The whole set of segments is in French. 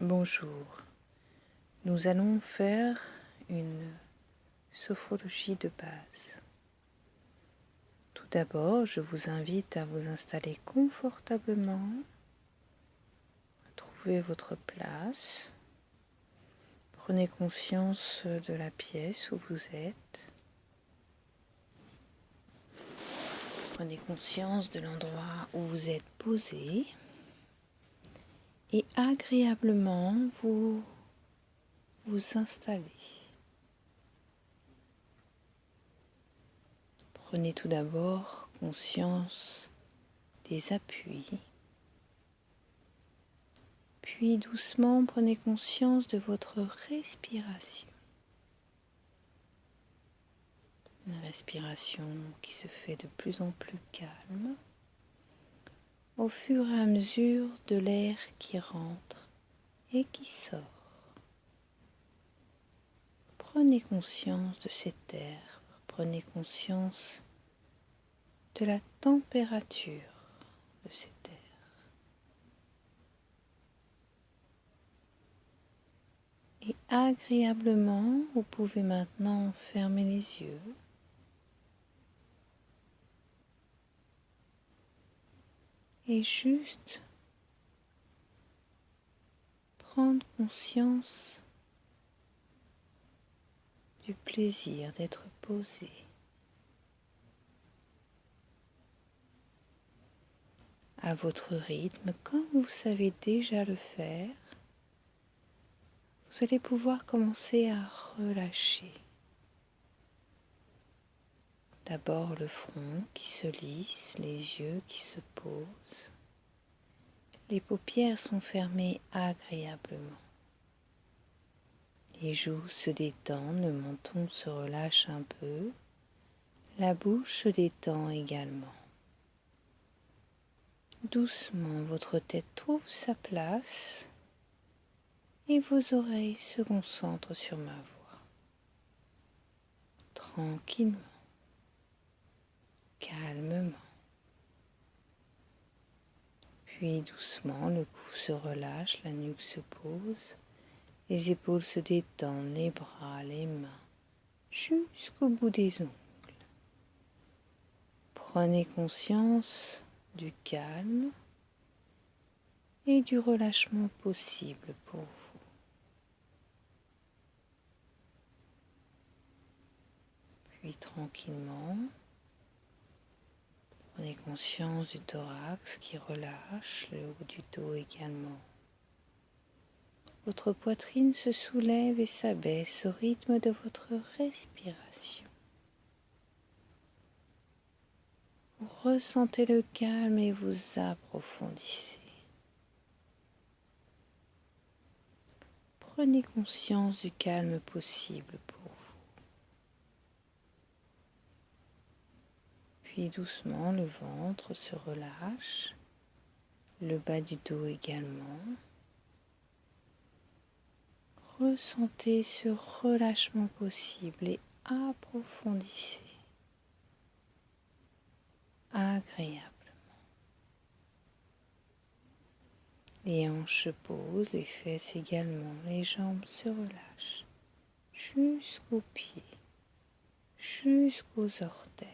Bonjour, nous allons faire une sophrologie de base. Tout d'abord, je vous invite à vous installer confortablement, à trouver votre place. Prenez conscience de la pièce où vous êtes. Prenez conscience de l'endroit où vous êtes posé et agréablement vous installez. Prenez tout d'abord conscience des appuis, puis doucement prenez conscience de votre respiration. Une respiration qui se fait de plus en plus calme au fur et à mesure de l'air qui rentre et qui sort. Prenez conscience de cet air, prenez conscience de la température de cet air. Et agréablement, vous pouvez maintenant fermer les yeux. Et juste prendre conscience du plaisir d'être posé. À votre rythme, comme vous savez déjà le faire, vous allez pouvoir commencer à relâcher. D'abord le front qui se lisse, les yeux qui se posent. Les paupières sont fermées agréablement. Les joues se détendent, le menton se relâche un peu. La bouche se détend également. Doucement, votre tête trouve sa place et vos oreilles se concentrent sur ma voix. Tranquillement, calmement. Puis doucement, le cou se relâche, la nuque se pose, les épaules se détendent, les bras, les mains, jusqu'au bout des ongles. Prenez conscience du calme et du relâchement possible pour vous. Puis tranquillement, prenez conscience du thorax qui relâche, le haut du dos également. Votre poitrine se soulève et s'abaisse au rythme de votre respiration. Vous ressentez le calme et vous approfondissez. Prenez conscience du calme possible pour vous. Puis doucement, le ventre se relâche, le bas du dos également. Ressentez ce relâchement possible et approfondissez agréablement. Les hanches se posent, les fesses également, les jambes se relâchent jusqu'aux pieds, jusqu'aux orteils.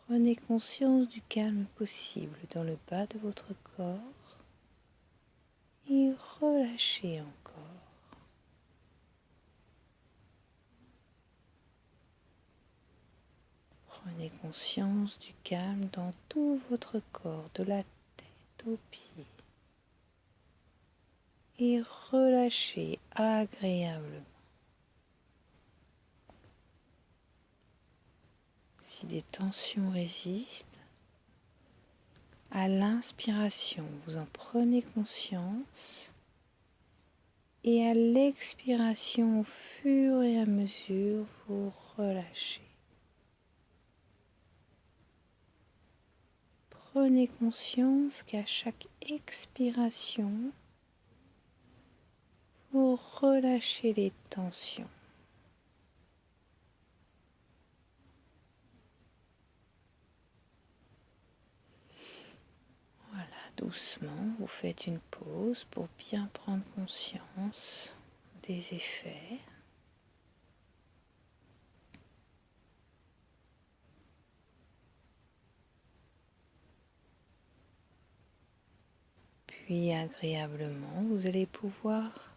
Prenez conscience du calme possible dans le bas de votre corps et relâchez encore. Prenez conscience du calme dans tout votre corps, de la tête aux pieds. Et relâchez agréablement. Si des tensions résistent, à l'inspiration, vous en prenez conscience et à l'expiration, au fur et à mesure, vous relâchez. Prenez conscience qu'à chaque expiration, vous relâchez les tensions. Voilà, Doucement, vous faites une pause pour bien prendre conscience des effets. Puis agréablement, vous allez pouvoir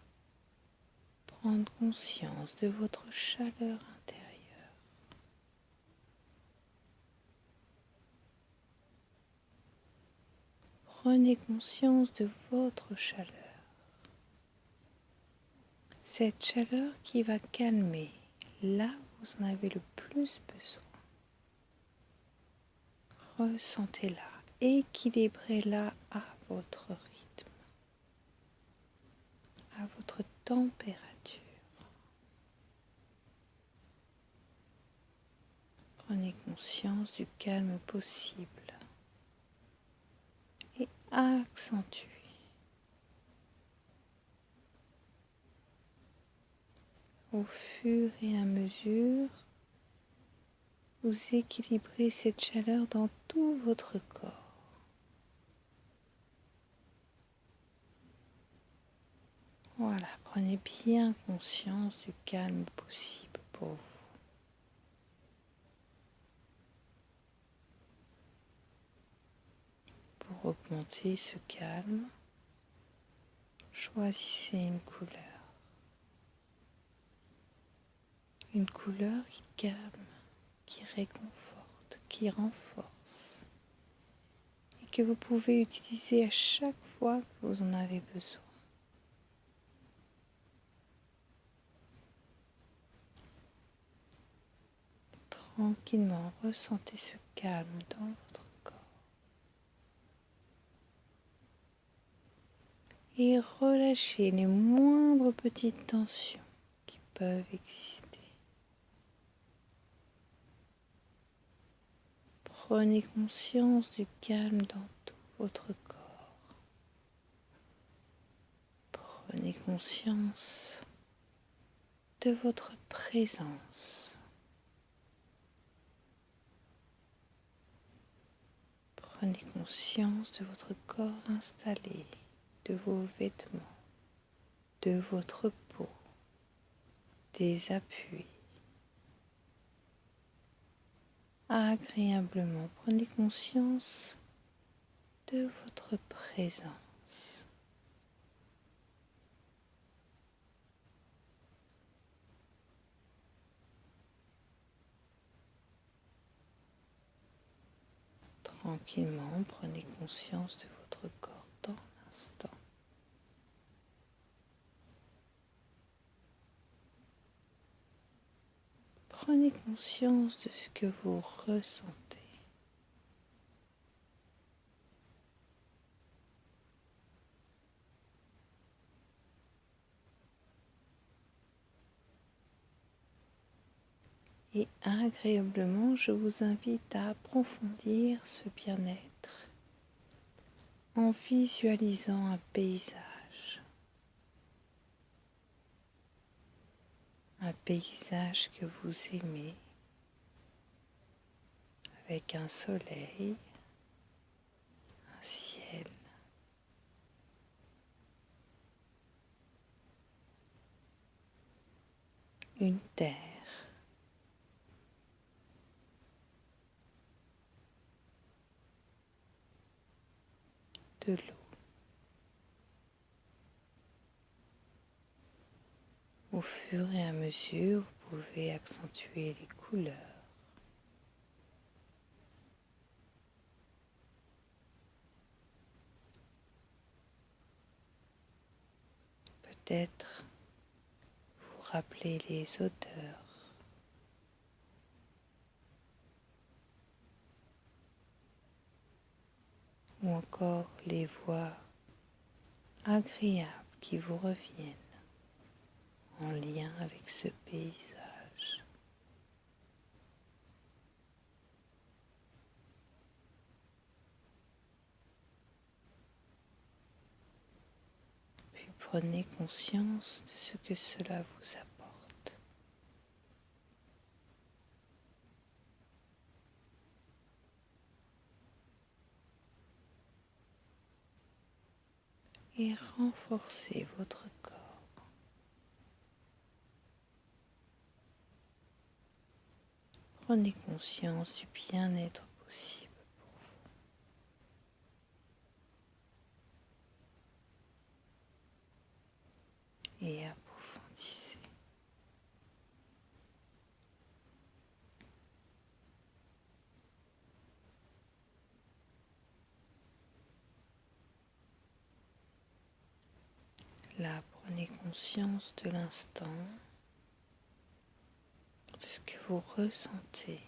prendre conscience de votre chaleur intérieure. Prenez conscience de votre chaleur. Cette chaleur qui va calmer là où vous en avez le plus besoin. Ressentez-la, équilibrez-la à votre rythme, à votre température. Prenez conscience du calme possible et accentuez. Au fur et à mesure, vous équilibrez cette chaleur dans tout votre corps. Voilà, prenez bien conscience du calme possible pour vous. Pour augmenter ce calme, choisissez une couleur. Une couleur qui calme, qui réconforte, qui renforce et que vous pouvez utiliser à chaque fois que vous en avez besoin. Tranquillement, ressentez ce calme dans votre corps et relâchez les moindres petites tensions qui peuvent exister. Prenez conscience du calme dans tout votre corps. Prenez conscience de votre présence. Prenez conscience de votre corps installé, de vos vêtements, de votre peau, des appuis. Agréablement, prenez conscience de votre présence. Tranquillement, prenez conscience de votre corps dans l'instant. Prenez conscience de ce que vous ressentez. Et agréablement, je vous invite à approfondir ce bien-être en visualisant un paysage. Un paysage que vous aimez, avec un soleil, un ciel, une terre, de l'eau. Au fur et à mesure, vous pouvez accentuer les couleurs. Peut-être vous rappeler les odeurs. Ou encore les voix agréables qui vous reviennent en lien avec ce paysage. Puis prenez conscience de ce que cela vous apporte. et renforcez votre corps. Prenez conscience du bien-être possible pour vous et approfondissez. Là, prenez conscience de l'instant, de ce que vous ressentez.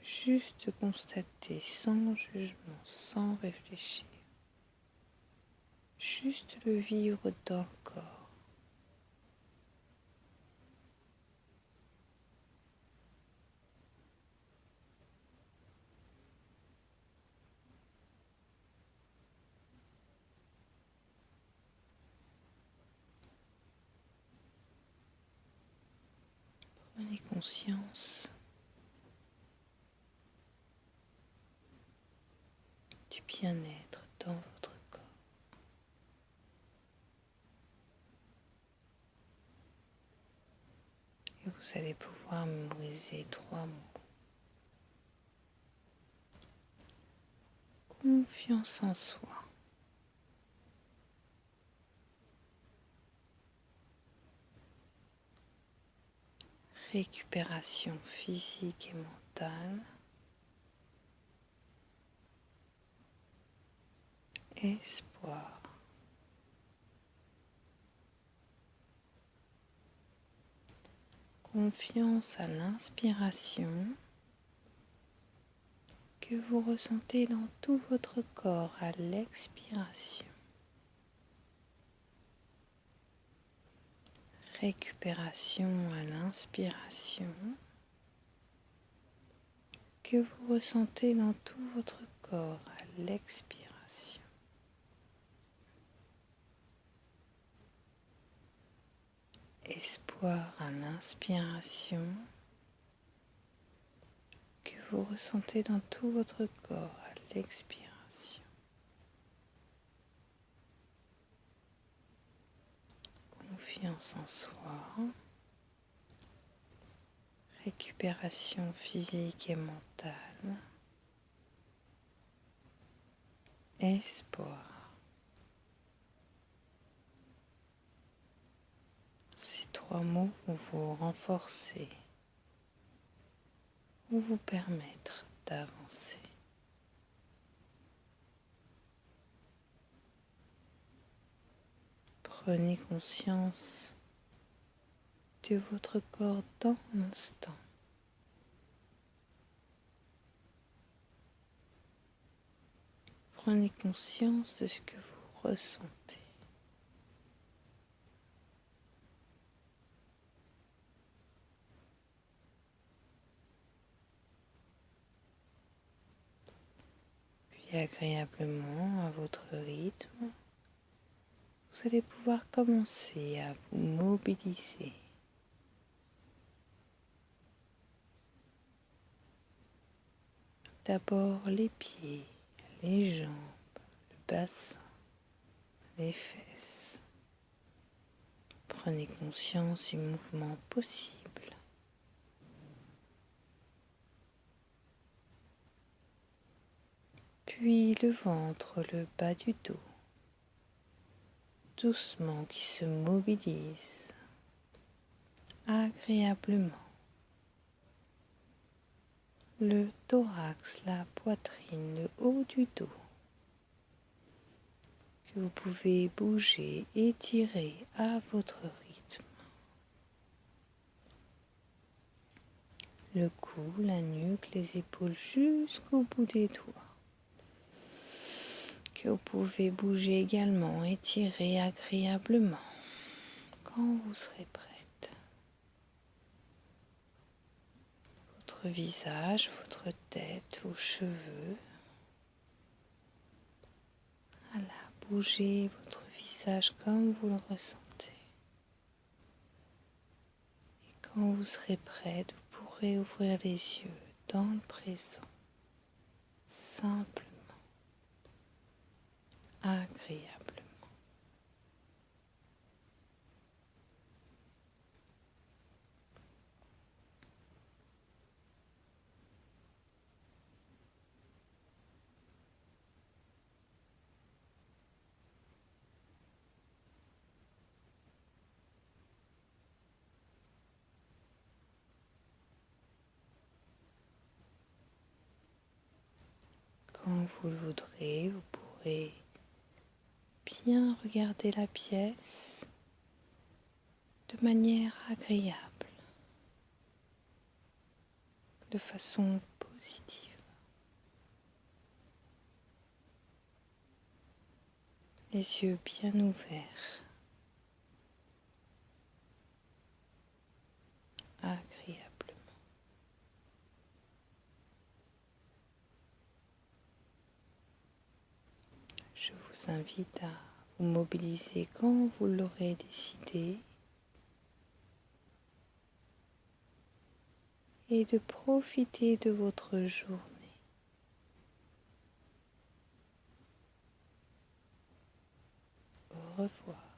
Juste constater sans jugement, sans réfléchir. Juste le vivre dans le corps. Prenez conscience du bien-être dans votre corps. Et vous allez pouvoir mémoriser 3 mots. Confiance en soi. Récupération physique et mentale. Espoir. Confiance à l'inspiration que vous ressentez dans tout votre corps à l'expiration. Récupération à l'inspiration que vous ressentez dans tout votre corps à l'expiration. Espoir à l'inspiration que vous ressentez dans tout votre corps à l'expiration. Confiance en soi, récupération physique et mentale, espoir. Ces 3 mots vont vous renforcer ou vous permettre d'avancer. Prenez conscience de votre corps dans l'instant. Prenez conscience de ce que vous ressentez. Puis agréablement, à votre rythme, vous allez pouvoir commencer à vous mobiliser. D'abord les pieds, les jambes, le bassin, les fesses. Prenez conscience du mouvement possible. Puis le ventre, le bas du dos, doucement qui se mobilise agréablement. Le thorax, la poitrine, le haut du dos, que vous pouvez bouger, étirer à votre rythme. Le cou, la nuque, les épaules jusqu'au bout des doigts. Que vous pouvez bouger également, étirer agréablement quand vous serez prête. Votre visage, votre tête, vos cheveux. Voilà, bougez votre visage comme vous le ressentez. Et quand vous serez prête, vous pourrez ouvrir les yeux dans le présent. simplement, agréablement. Quand vous le voudrez, vous pourrez bien regarder la pièce de manière agréable, de façon positive. Les yeux bien ouverts, agréablement. Je vous invite à vous mobiliser quand vous l'aurez décidé et de profiter de votre journée. Au revoir.